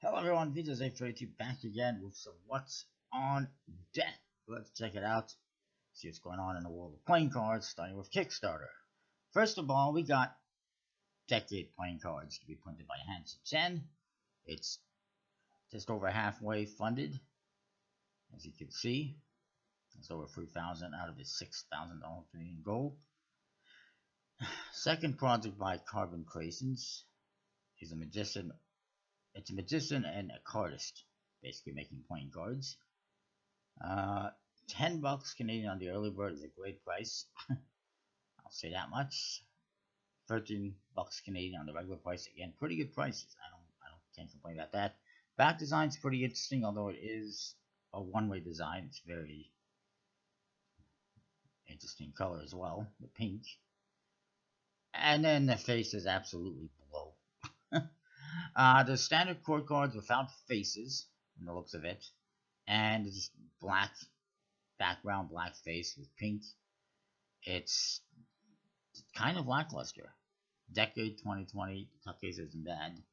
Hello everyone, this is A32 back again with some What's on Deck. Let's check it out, see what's going on in the world of playing cards, starting with Kickstarter. First of all, we got Decade playing cards to be printed by Hanson 10. It's just over halfway funded, as you can see. It's over $3,000 out of his $6,000 Canadian goal. Second project by Carbon Crais is a magician. It's a magician and a cardist, basically making playing cards. $10 Canadian on the early bird is a great price. I'll say that much. $13 Canadian on the regular price. Again, pretty good prices. Can't complain about that. Back design's pretty interesting, although it is a one-way design. It's very interesting color as well, the pink. And then the face is absolutely below. The standard court cards without faces, from the looks of it, and it's black background, black face with pink. It's kind of lackluster. Decade 2020, the tuck case isn't bad.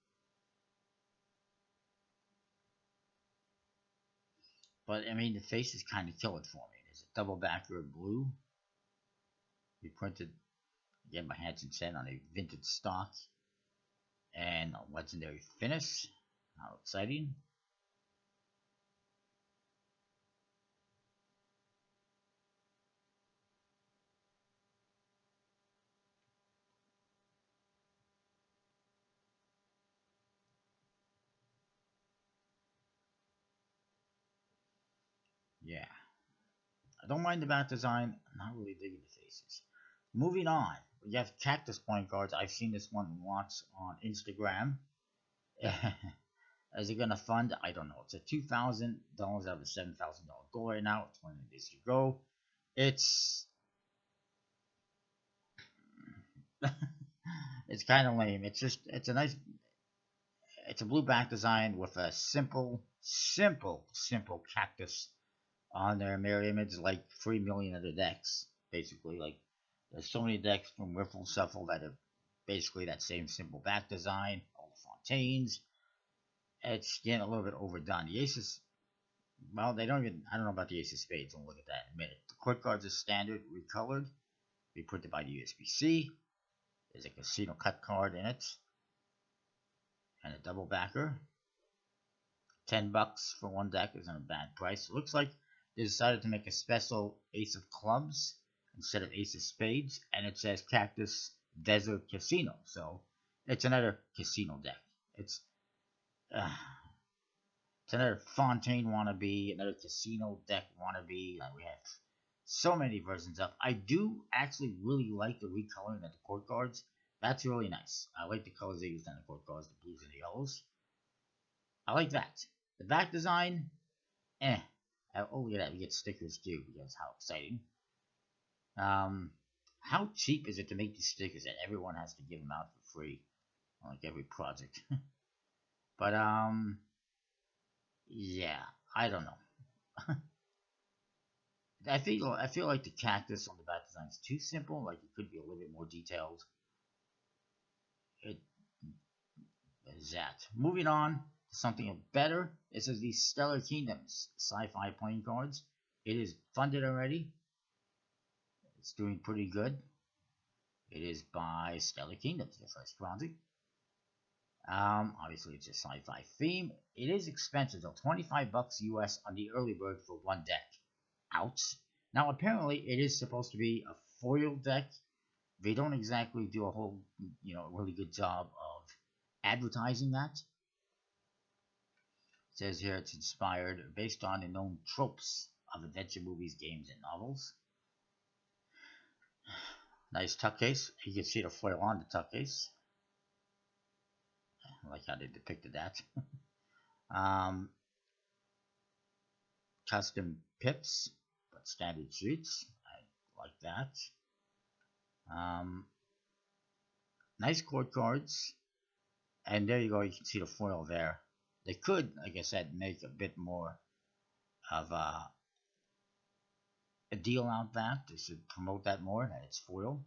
But, I mean, the faces kind of kill it for me. There's a double backer of blue. We printed, again, by Hanson 10 on a vintage stock. And a legendary finish. How exciting. Yeah. I don't mind the back design. I'm not really digging the faces. Moving on. We have cactus point cards. I've seen this one lots on Instagram. Is it gonna fund? I don't know. It's a $2,000 out of a $7,000 goal right now. 20 days to go. It's it's kind of lame. It's a nice. It's a blue back design with a simple cactus on their mirror image, like 3 million other decks. Basically, like there's so many decks from Riffle Shuffle that are basically that same simple back design. All the Fontaines. It's getting a little bit overdone. The aces, well, they don't even. I don't know about the ace of spades. We'll look at that in a minute. The court cards are standard, recolored, reprinted by the USBC. There's a casino cut card in it, and a double backer. $10 for one deck isn't a bad price. It looks like they decided to make a special ace of clubs instead of ace of spades, and it says Cactus Desert Casino. So it's another casino deck. It's another Fontaine wannabe, another casino deck wannabe. We have so many versions of. I do actually really like the recoloring of the court cards. That's really nice. I like the colors they used on the court cards, the blues and the yellows. I like that. The back design, oh, look at that. We get stickers too, because how exciting. How cheap is it to make these stickers that everyone has to give them out for free? Like every project. But, yeah, I don't know. I feel like the cactus on the back design is too simple. Like it could be a little bit more detailed. It is that. Moving on to something better. This is the Stellar Kingdoms sci-fi playing cards. It is funded already. It's doing pretty good. It is by Stellar Kingdoms, the first project. Obviously it's a sci-fi theme. It is expensive though, $25 US on the early bird for one deck. Ouch. Now apparently it is supposed to be a foil deck. They don't exactly do a whole, really good job of advertising that. It says here it's inspired based on the known tropes of adventure movies, games, and novels. Nice tuck case. You can see the foil on the tuck case. I like how they depicted that. Custom pips, but standard sheets. I like that. Nice court cards. And there you go. You can see the foil there. They could, like I said, make a bit more of a deal out that. They should promote that more, that it's foil.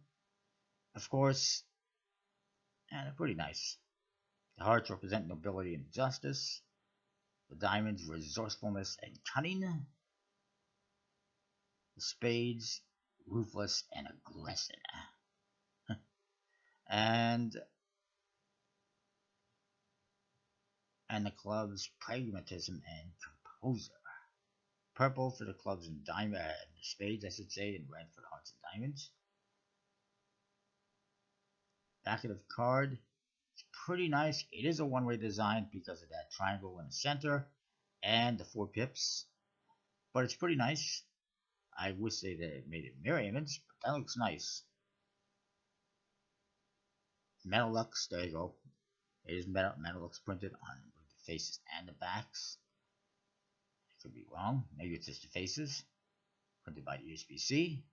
Of course, and they're pretty nice. The hearts represent nobility and justice. The diamonds, resourcefulness and cunning. The spades, ruthless and aggressive. and the clubs, pragmatism and composure. Purple for the clubs and diamond, the spades, I should say, and red for the hearts and diamonds. Back of the card, it's pretty nice. It is a one-way design because of that triangle in the center and the 4 pips, but it's pretty nice. I would say that it made it mirror image, but that looks nice. Metalux, there you go. It is Metalux printed on the faces and the backs. I could be wrong. Maybe it's just the faces. Printed by USB-C.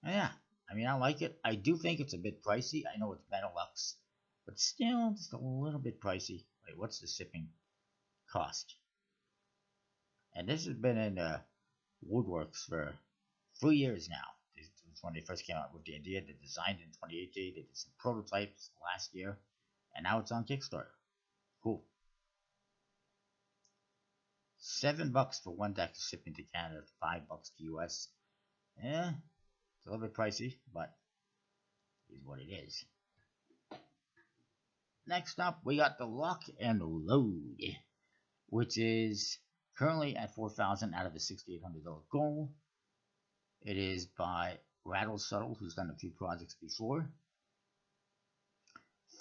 Yeah, I mean, I like it. I do think it's a bit pricey. I know it's Metalux, but still just a little bit pricey. Wait, what's the shipping cost? And this has been in Woodworks for 3 years now. This is when they first came out with the idea. They designed it in 2018. They did some prototypes last year, and now it's on Kickstarter. Cool. $7 for one deck shipping to Canada, $5 to US. Yeah, it's a little bit pricey, but it is what it is. Next up, we got the Lock and Load, which is currently at $4,000 out of the $6,800 goal. It is by Rattle Subtle, who's done a few projects before.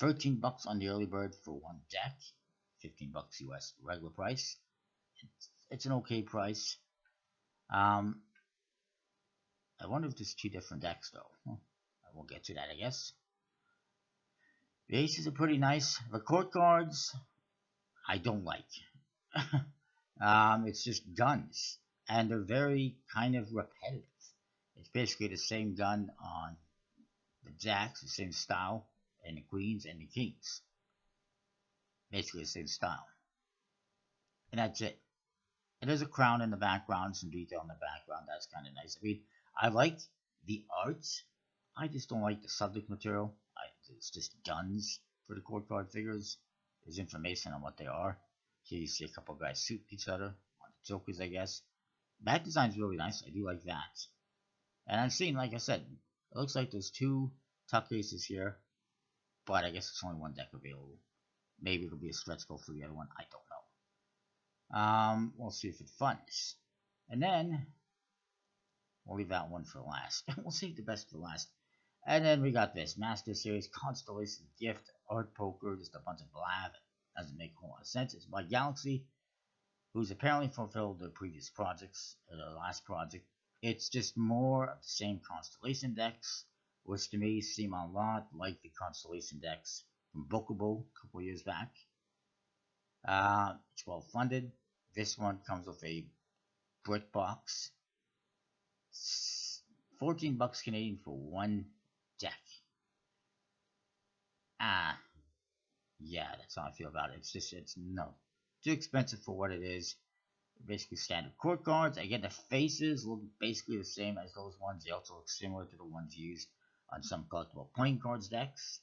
$13 on the early bird for one deck. $15 US regular price. It's an okay price. I wonder if there's 2 different decks though. I won't get to that, I guess. The aces are pretty nice. The court cards, I don't like. It's just guns, and they're very kind of repetitive. It's basically the same gun on the jacks, the same style, and the queens and the kings. Basically the same style. And that's it. And there's a crown in the background, some detail in the background. That's kind of nice. I mean, I like the art. I just don't like the subject material. It's just guns for the court card figures. There's information on what they are. Here you see a couple of guys shoot each other on the jokers, I guess. Back design's really nice. I do like that. And I'm seeing, like I said, it looks like there's 2 tuck cases here, but I guess it's only one deck available. Maybe it'll be a stretch goal for the other one. I don't know. We'll see if it funds. And then we'll leave that one for last. We'll save the best for last. And then we got this Master Series Constellation Gift Art Poker, just a bunch of blah. It doesn't make a whole lot of sense. It's by Galaxy, who's apparently fulfilled their previous projects, their last project. It's just more of the same Constellation decks, which to me seem a lot like the Constellation decks from Bookable a couple years back. It's well funded. This one comes with a brick box. $14 Canadian for one deck. Yeah, that's how I feel about it. It's too expensive for what it is. Basically standard court cards. Again, the faces look basically the same as those ones. They also look similar to the ones used on some collectible playing cards decks,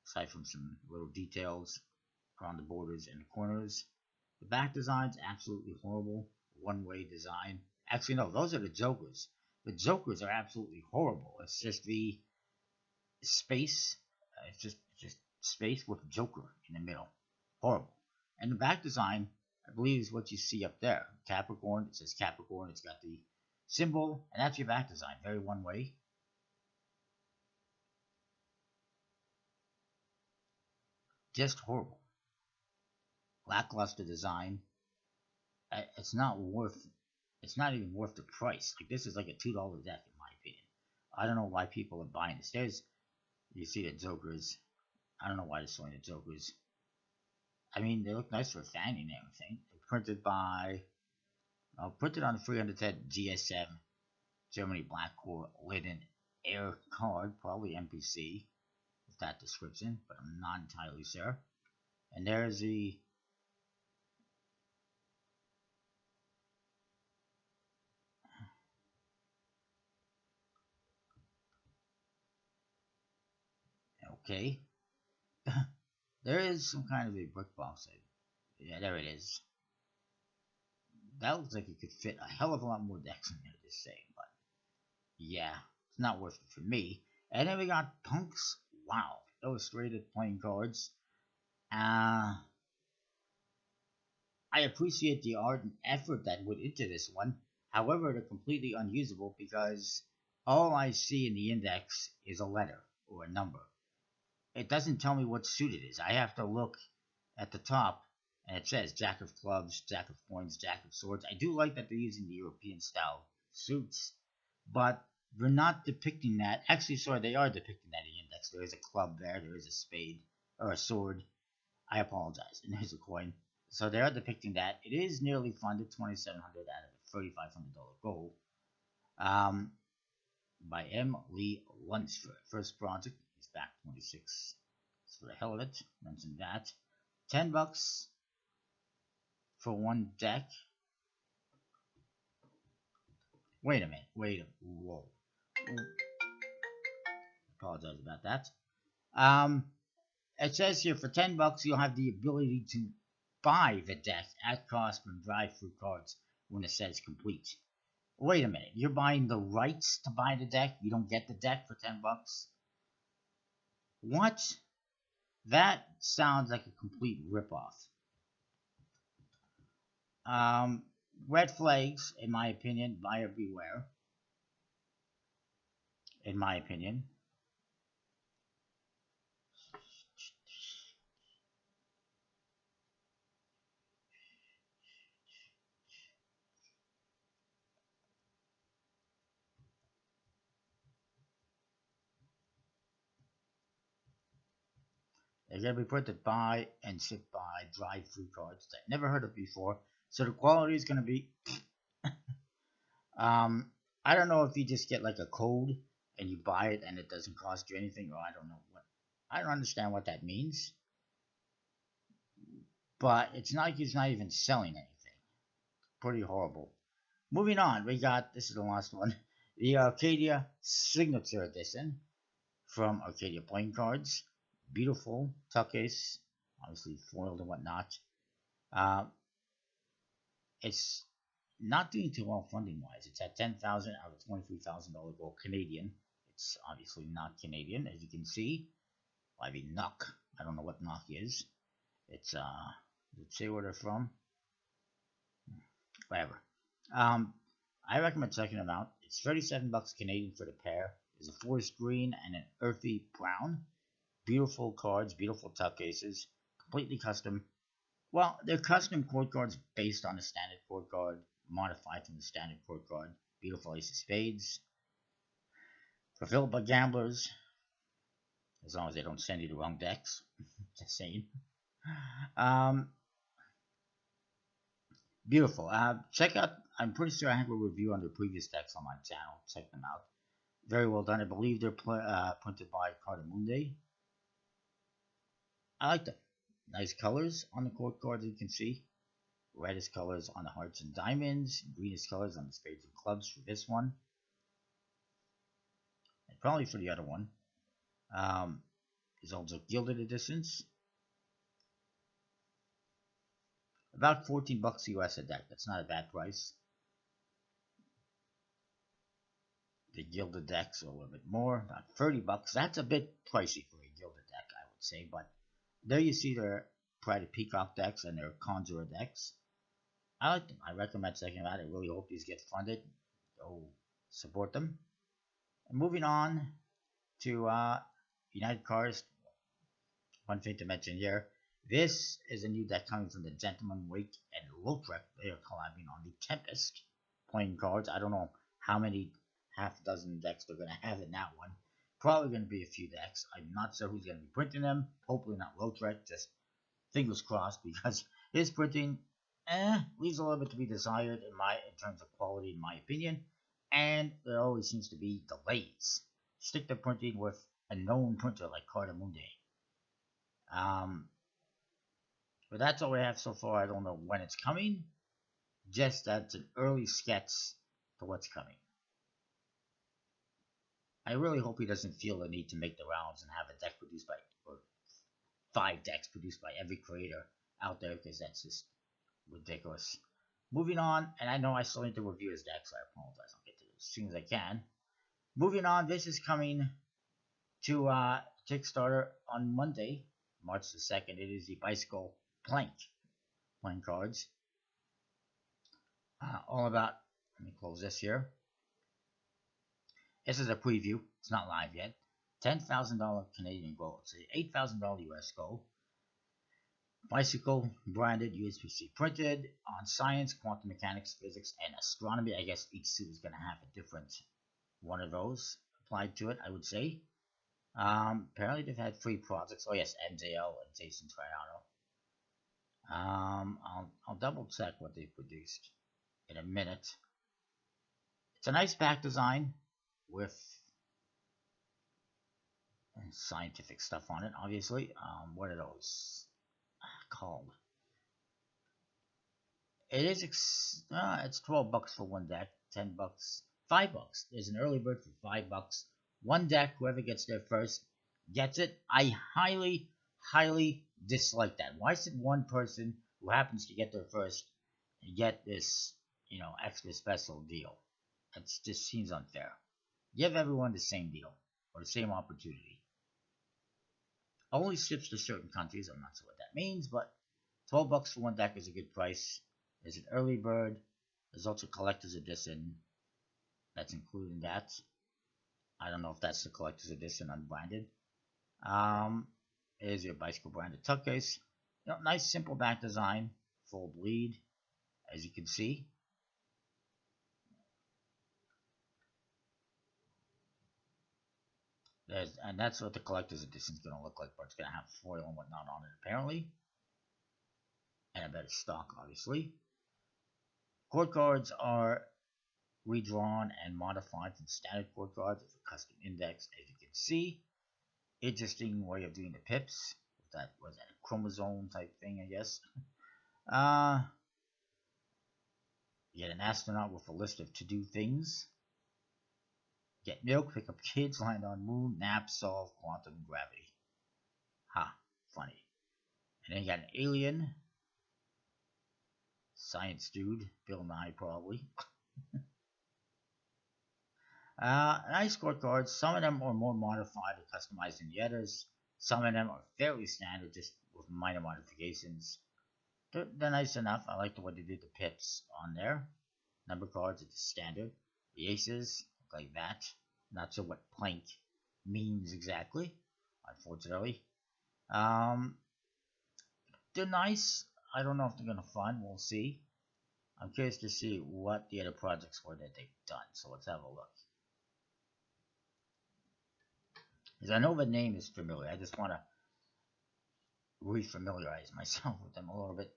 aside from some little details around the borders and the corners. The back design's absolutely horrible. One-way design. Actually, no, those are the jokers. The jokers are absolutely horrible. It's just the space. It's just space with Joker in the middle. Horrible. And the back design, I believe, is what you see up there. Capricorn. It says Capricorn. It's got the symbol, and that's your back design. Very one-way. Just horrible. Lackluster design. It's not even worth the price. Like, this is like a $2 deck in my opinion. I don't know why people are buying this. You see the Jokers. I don't know why they're selling the Jokers. I mean, they look nice for fanning and everything. They're printed on the 310 GSM Germany Black Core Linen Air card, probably MPC with that description, but I'm not entirely sure. And there's the okay. There is some kind of a brick box. Yeah, there it is. That looks like it could fit a hell of a lot more decks in there, just saying, but yeah, it's not worth it for me. And then we got Punks. Wow, illustrated playing cards. Uh, I appreciate the art and effort that went into this one. However, they're completely unusable because all I see in the index is a letter or a number. It doesn't tell me what suit it is. I have to look at the top, and it says Jack of Clubs, Jack of Coins, Jack of Swords. I do like that they're using the European style suits, but they're not depicting that. Actually, sorry, they are depicting that in the index. There is a club there, there is a spade, or a sword. I apologize. And there's a coin. So they are depicting that. It is nearly funded, $2,700 out of a $3,500 goal. By M. Lee Lunsford. First project is back 26. It's for the hell of it. Mentioned that. $10 for one deck. Wait a minute. Whoa. Apologize about that. It says here for $10 you'll have the ability to buy the deck at cost from drive-through cards when it says complete. Wait a minute, you're buying the rights to buy the deck? You don't get the deck for $10? What? That sounds like a complete ripoff. Red flags, in my opinion, buyer beware. In my opinion. They're going to be printed by and shipped by drive-through cards that I never heard of before. So the quality is going to be... I don't know if you just get like a code and you buy it and it doesn't cost you anything, or I don't know what. I don't understand what that means. But it's not like he's not even selling anything. Pretty horrible. Moving on, we got, this is the last one, the Arcadia Signature Edition from Arcadia Playing Cards. Beautiful tuck case, obviously foiled and whatnot. It's not doing too well funding wise. It's at $10,000 out of $23,000 goal Canadian. It's obviously not Canadian, as you can see. By the NUC. I don't know what NUC is. It's let's see where they're from. Whatever. I recommend checking them out. It's $37 Canadian for the pair. It's a forest green and an earthy brown. Beautiful cards, beautiful tuck cases, completely custom. Well, they're custom court cards based on a standard court card, modified from the standard court card. Beautiful ace of spades. Fulfilled by gamblers, as long as they don't send you the wrong decks. Just saying. Beautiful. Check out, I'm pretty sure I have a review on their previous decks on my channel. Check them out. Very well done. I believe they're printed by Cardamundi. I like them. Nice colors on the court cards, you can see. Reddish colors on the hearts and diamonds. Greenish colors on the spades and clubs for this one. And probably for the other one. There's also gilded editions. About $14 US a deck. That's not a bad price. The gilded decks are a little bit more, about $30. That's a bit pricey for a gilded deck, I would say, but there you see their Pride of Peacock decks and their Conjurer decks. I like them. I recommend checking them out. I really hope these get funded. Go support them. And moving on to United Cards. One thing to mention here. This is a new deck coming from the Gentleman Wake and Lautrec. They are collabing on the Tempest playing cards. I don't know how many half dozen decks they're going to have in that one. Probably going to be a few decks. I'm not sure who's going to be printing them. Hopefully not Lautrec. Just fingers crossed, because his printing leaves a little bit to be desired in terms of quality, in my opinion. And there always seems to be delays. Stick to printing with a known printer like Cardamundi. But that's all we have so far. I don't know when it's coming. Just that it's an early sketch to what's coming. I really hope he doesn't feel the need to make the rounds and have a deck produced by, or 5 decks produced by every creator out there because that's just ridiculous. Moving on, and I know I still need to review his deck, so I apologize. I'll get to it as soon as I can. Moving on, this is coming to Kickstarter on Monday, March the 2nd. It is the Bicycle Plank playing cards. All about, let me close this here. This is a preview. It's not live yet. $10,000 Canadian gold. It's $8,000 US gold. Bicycle branded, USB-C printed on science, quantum mechanics, physics, and astronomy. I guess each suit is going to have a different one of those applied to it, I would say. Apparently they've had 3 projects. Oh yes, MJL and Jason Triano. I'll double check what they've produced in a minute. It's a nice back design with scientific stuff on it, obviously. What are those called? It is it's $12 for one deck, $10, $5. There's an early bird for $5. One deck, whoever gets there first gets it. I highly, highly dislike that. Why should one person who happens to get there first get this, extra special deal? That just seems unfair. Give everyone the same deal or the same opportunity. Only ships to certain countries. I'm not sure what that means, but $12 for one deck is a good price. There's an early bird. There's also collector's edition. That's including that. I don't know if that's the collector's edition unbranded. Here's your bicycle branded tuck case. Nice simple back design, full bleed, as you can see. And that's what the collector's edition is going to look like, but it's going to have foil and whatnot on it apparently. And a better stock, obviously. Court cards are redrawn and modified from standard court cards with a custom index, as you can see. Interesting way of doing the pips. That was a chromosome type thing, I guess. You get an astronaut with a list of to-do things. Get milk, pick up kids, land on moon, nap, solve quantum gravity. Ha, funny. And then you got an alien. Science dude, Bill Nye probably. Nice scorecards. Some of them are more modified or customized than the others. Some of them are fairly standard, just with minor modifications. They're nice enough. I like the way they did the pips on there. Number cards, it's standard. The aces, look like that. Not sure what plank means exactly, unfortunately. They're nice. I don't know if they're gonna fun. We'll see. I'm curious to see what the other projects were that they've done. So let's have a look. Because I know the name is familiar. I just want to re-familiarize myself with them a little bit.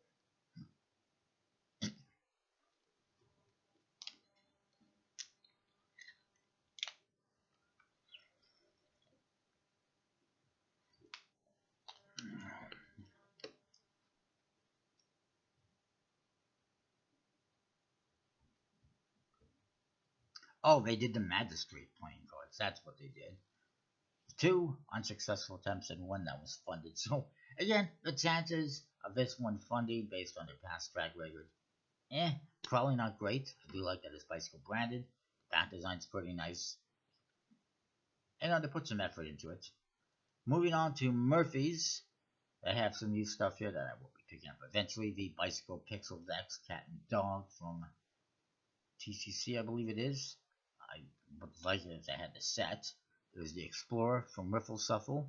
Oh, they did the Magistrate playing cards. That's what they did. 2 unsuccessful attempts and 1 that was funded. So, again, the chances of this one funding based on their past track record, probably not great. I do like that it's bicycle branded. Back design's pretty nice. And they put some effort into it. Moving on to Murphy's. They have some new stuff here that I will be picking up eventually. The Bicycle Pixel Decks Cat and Dog from TCC, I believe it is. I would like it if they had the set. There's the Explorer from Riffle Shuffle.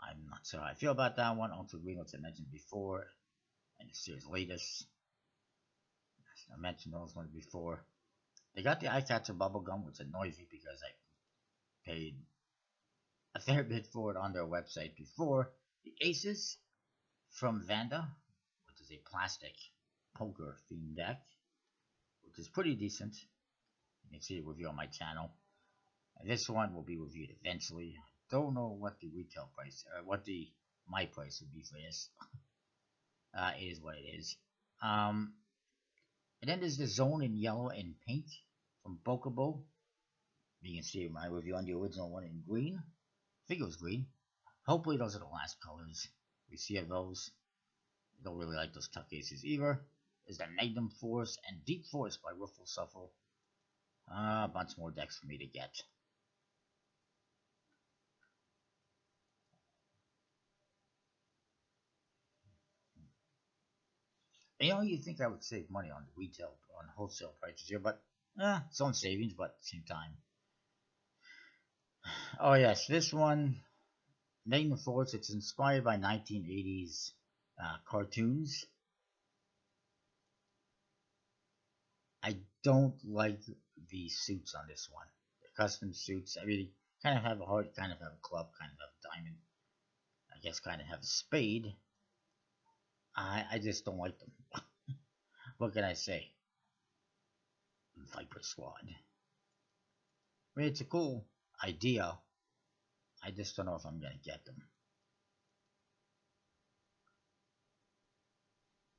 I'm not sure how I feel about that one. Also Green, which I mentioned before. And the series latest. I mentioned those ones before. They got the Eye Catcher Bubblegum, which annoys me because I paid a fair bit for it on their website before. The Aces from Vanda, which is a plastic poker themed deck, which is pretty decent. You can see a review on my channel. And this one will be reviewed eventually. I don't know what the retail price, or what my price would be for this. It is what it is. And then there's the Zone in yellow and pink from Bokobo. You can see my review on the original one in green. I think it was green. Hopefully those are the last colors we see of those. Don't really like those tuck cases either. Is the Magnum Force and Deep Force by Riffle Shuffle. A bunch more decks for me to get. You think I would save money on retail, on wholesale prices here, but it's on savings, but at the same time. Oh yes, this one, Magnum Force, it's inspired by 1980s cartoons. I don't like the suits on this one. The custom suits, I really kind of have a heart, kind of have a club, kind of have a diamond, I guess kind of have a spade. I just don't like them. What can I say? Viper Squad. I mean, it's a cool idea. I just don't know if I'm going to get them.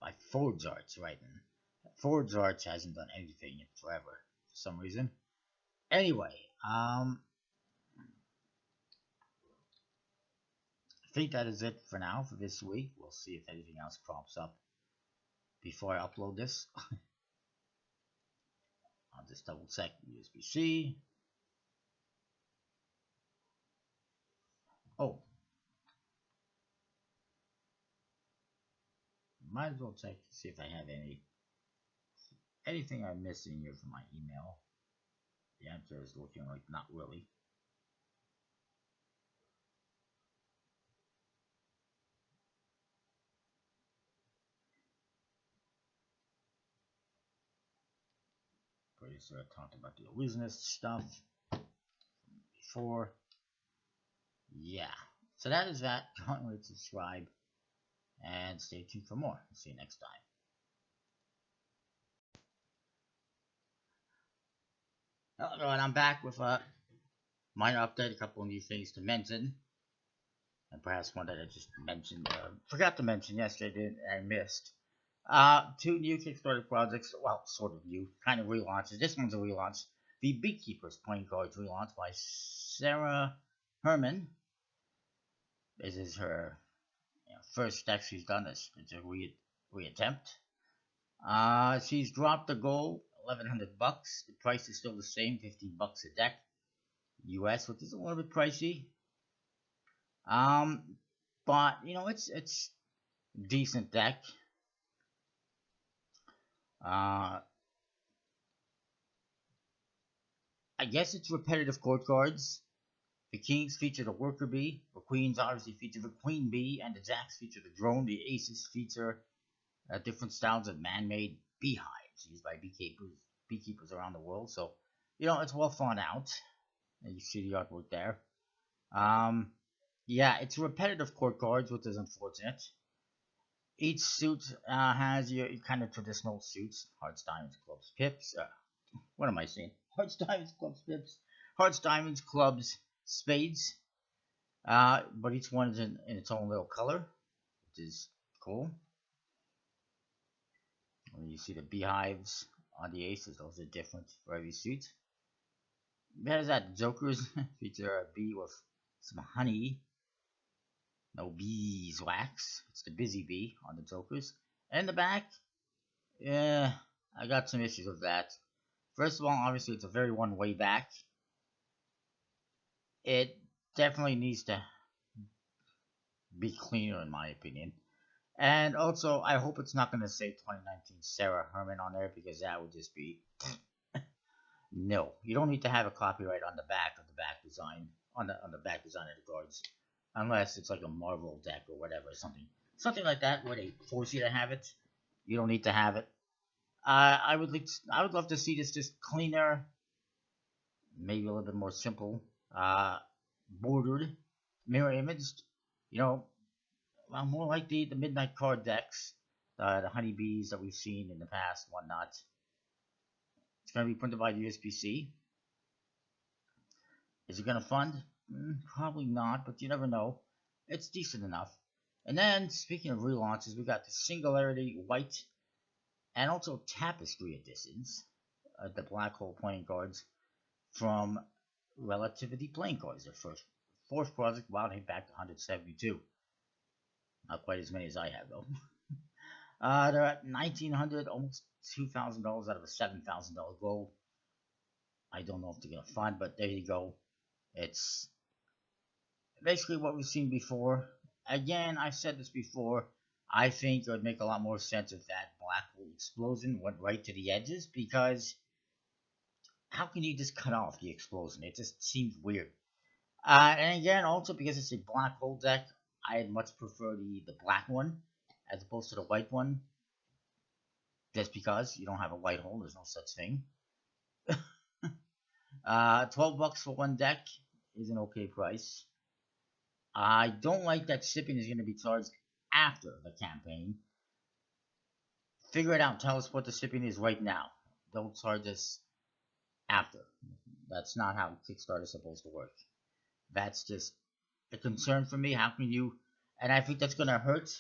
By Forge Arts, right? Forge Arts hasn't done anything in forever for some reason. Anyway, I think that is it for now for this week. We'll see if anything else crops up before I upload this. I'll just double check USB-C. Oh, might as well check to see if I have anything I'm missing here from my email. The answer is looking like not really. Pretty sure I talked about the illusionist stuff before. Yeah. So that is that. Don't forget to subscribe and stay tuned for more. See you next time. Hello everyone, I'm back with a minor update, a couple of new things to mention. And perhaps one that I just mentioned, forgot to mention yesterday, I missed. Two new Kickstarter projects, well, sort of new, kind of relaunches. This one's a relaunch. The Beekeepers playing cards relaunch by Sarah Herman. This is her first deck she's done. It's a reattempt. She's dropped the goal, $1,100. The price is still the same, $15 a deck, US, which is a little bit pricey. But it's decent deck. I guess it's repetitive court cards. The kings feature the worker bee, the queens obviously feature the queen bee, and the jacks feature the drone. The aces feature different styles of man-made beehives used by beekeepers around the world. So, it's well thought out. And you see the artwork there. Yeah, it's repetitive court cards, which is unfortunate. Each suit has your kind of traditional suits: hearts, diamonds, clubs, pips. What am I saying? Hearts, diamonds, clubs, pips. Hearts, diamonds, clubs, spades. But each one is in its own little color, which is cool. When you see the beehives on the aces, those are different for every suit. There's that Jokers feature a bee with some honey. No beeswax. It's the busy bee on the Jokers. And the back, yeah, I got some issues with that. First of all, obviously it's a very one-way back. It definitely needs to be cleaner in my opinion. And also, I hope it's not going to say 2019 Sarah Herman on there, because that would just be... No, you don't need to have a copyright on the back of the back design, on the back design of the cards, unless it's like a Marvel deck or whatever, something like that where they force you to have it. You don't need to have it. I would love to see this just cleaner, maybe a little bit more simple, bordered, mirror imaged. Well, more like the midnight card decks, the honeybees that we've seen in the past, whatnot. It's going to be printed by USB-C. Is it going to fund? Probably not, but you never know. It's decent enough. And then, speaking of relaunches, we got the Singularity White and also Tapestry editions, the Black Hole playing cards from Relativity playing cards. Their fourth project, wow, they back to 172. Not quite as many as I have, though. They're at $1,900, almost $2,000 out of a $7,000 goal. I don't know if they're gonna fund, but there you go. It's basically what we've seen before. Again, I've said this before. I think it would make a lot more sense if that black hole explosion went right to the edges, because how can you just cut off the explosion? It just seems weird. And again, also because it's a black hole deck, I'd much prefer the black one as opposed to the white one. Just because you don't have a white hole, there's no such thing. $12 for one deck is an okay price. I don't like that shipping is going to be charged after the campaign. Figure it out. Tell us what the shipping is right now. Don't charge us after. That's not how Kickstarter is supposed to work. That's just a concern for me. How can you? And I think that's going to hurt.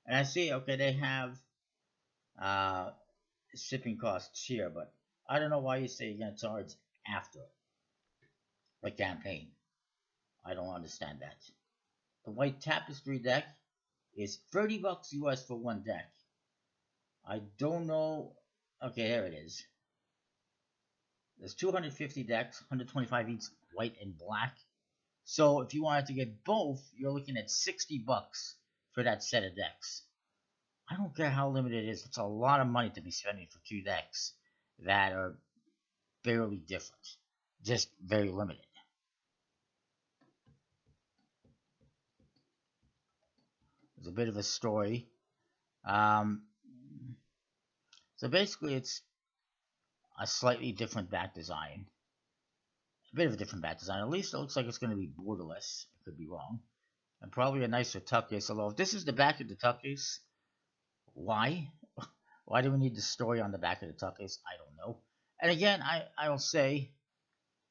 And I see, okay, they have uh, shipping costs here, but I don't know why you say you're going to charge after the campaign. I don't understand that. The White Tapestry deck is $30 US for one deck. I don't know. Okay, there it is. There's 250 decks, 125 each, white and black. So if you wanted to get both, you're looking at $60 for that set of decks. I don't care how limited it is. It's a lot of money to be spending for two decks that are barely different, just very limited. There's a bit of a story. So basically, it's a slightly different back design. A bit of a different back design. At least it looks like it's going to be borderless. I could be wrong. And probably a nicer tuck case. Although if this is the back of the tuck case, why? Why do we need the story on the back of the tuck case? I don't know. And again, I will say,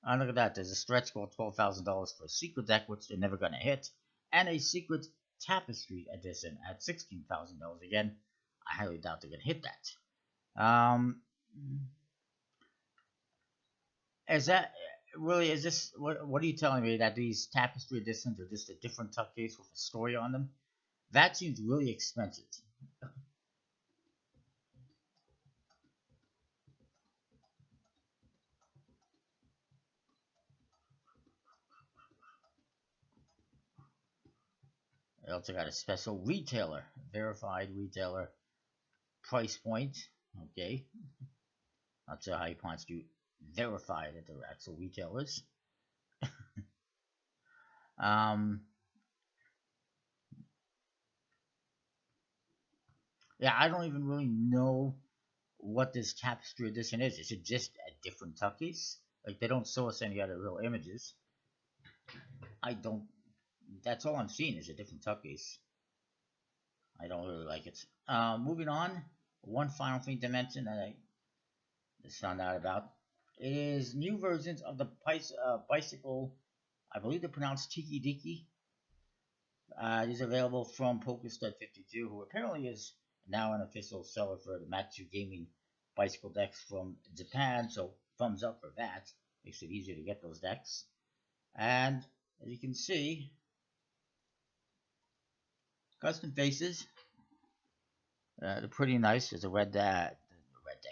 look at that. There's a stretch goal of $12,000 for a secret deck, which they're never going to hit, and a secret tapestry edition at $16,000. Again, I highly doubt they're going to hit that. Is that really? Is this what are you telling me, that these tapestry editions are just a different tuck case with a story on them? That seems really expensive. I also got a special retailer, verified retailer price point. Okay, not sure how you want to verify that they're actual retailers. um, yeah, I don't even really know what this tapestry edition is. Is it just a different tuck case? Like, they don't show us any other real images. I don't. That's all I'm seeing is a different tuck case. I don't really like it. Moving on, one final thing to mention that I just found out about is new versions of the bicycle. I believe they're pronounced Tiki Tiki. It is available from PokerStud52, who apparently is now an official seller for the Matsu Gaming bicycle decks from Japan. So thumbs up for that. Makes it easier to get those decks. And as you can see, custom faces. They're pretty nice. There's a red deck.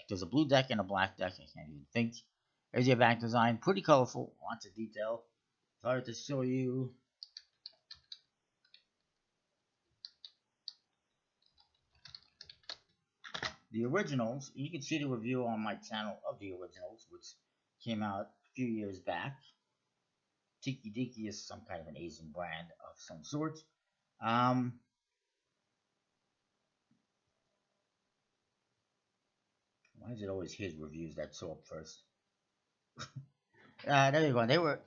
There's a blue deck and a black deck. I can't even think. There's your back design. Pretty colorful. Lots of detail. Sorry to show you. The originals. You can see the review on my channel of the originals, which came out a few years back. Tiki Tiki is some kind of an Asian brand of some sort. Why is it always his reviews that show up first? There you go. They were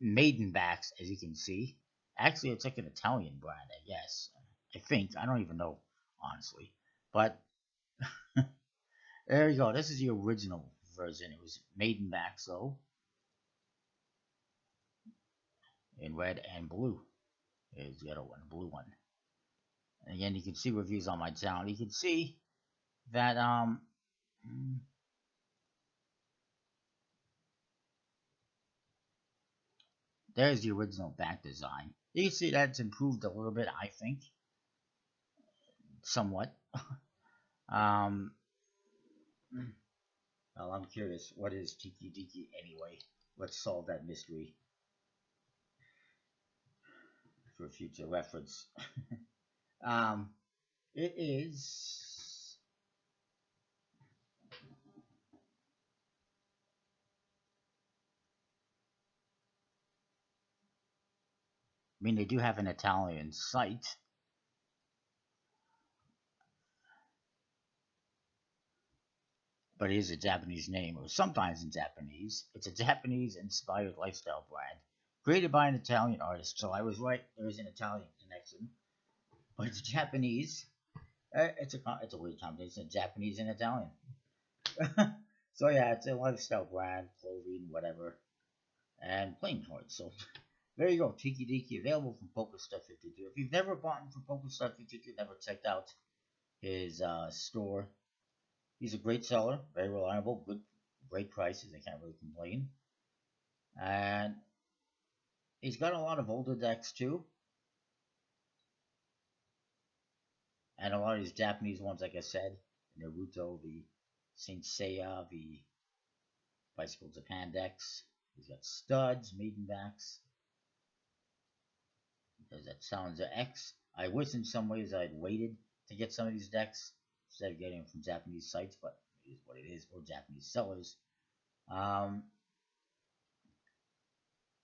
maiden backs, as you can see. Actually, it's like an Italian brand, I guess. I think. I don't even know, honestly. But there you go. This is the original version. It was maiden backs, though, in red and blue. There's the other one, blue one. And again, you can see reviews on my channel. You can see that there's the original back design. You can see that it's improved a little bit, I think. somewhat. um, well, I'm curious. What is Tiki Tiki anyway? Let's solve that mystery for future reference. um, it is. I mean, they do have an Italian site, but it is a Japanese name, or sometimes in Japanese. It's a Japanese inspired lifestyle brand created by an Italian artist. So I was right, there is an Italian connection, but it's Japanese. It's a weird combination of Japanese and Italian. So yeah, it's a lifestyle brand, clothing, whatever, and playing cards. So there you go, Tiki Tiki, available from PokerStuff 52. If you've never bought from PokerStuff 52, never checked out his store, he's a great seller, very reliable, great prices. I can't really complain. And he's got a lot of older decks too, and a lot of these Japanese ones, like I said, Naruto, the Saint Seiya, the Bicycle Japan decks. He's got studs, maiden backs. There's that Sounds X. I wish in some ways I'd waited to get some of these decks instead of getting them from Japanese sites, but it is what it is, or Japanese sellers. I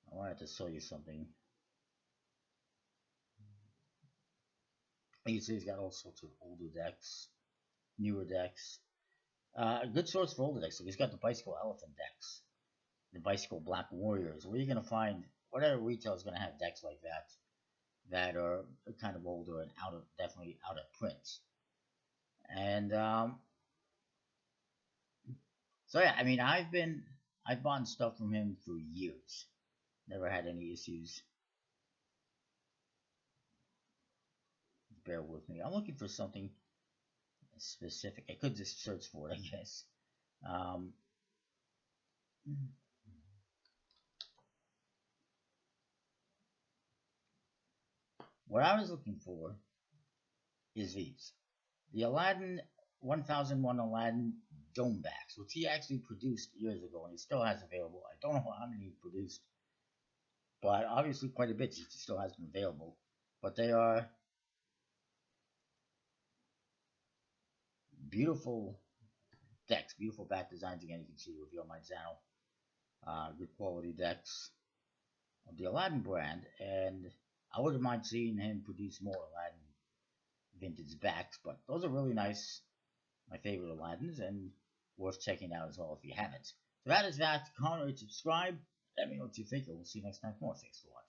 wanted to show you something. You see, he's got all sorts of older decks, newer decks. A good source for older decks. So he's got the Bicycle Elephant decks, the Bicycle Black Warriors. Where you're gonna find whatever retailer is gonna have decks like that are kind of older and definitely out of print. And so yeah, I mean, I've bought stuff from him for years. Never had any issues. Bear with me. I'm looking for something specific. I could just search for it, I guess. Um, what I was looking for is these. The Aladdin 1001 Aladdin dome backs, which he actually produced years ago and he still has available. I don't know how many he produced, but obviously quite a bit. He still has them available. But they are beautiful decks, beautiful back designs. Again, you can see review on my channel. Good quality decks of the Aladdin brand, and I wouldn't mind seeing him produce more Aladdin vintage backs, but those are really nice. My favorite Aladdins, and worth checking out as well if you haven't. So that is that. Comment, subscribe. Let me know what you think, and we'll see you next time for more. Thanks for watching.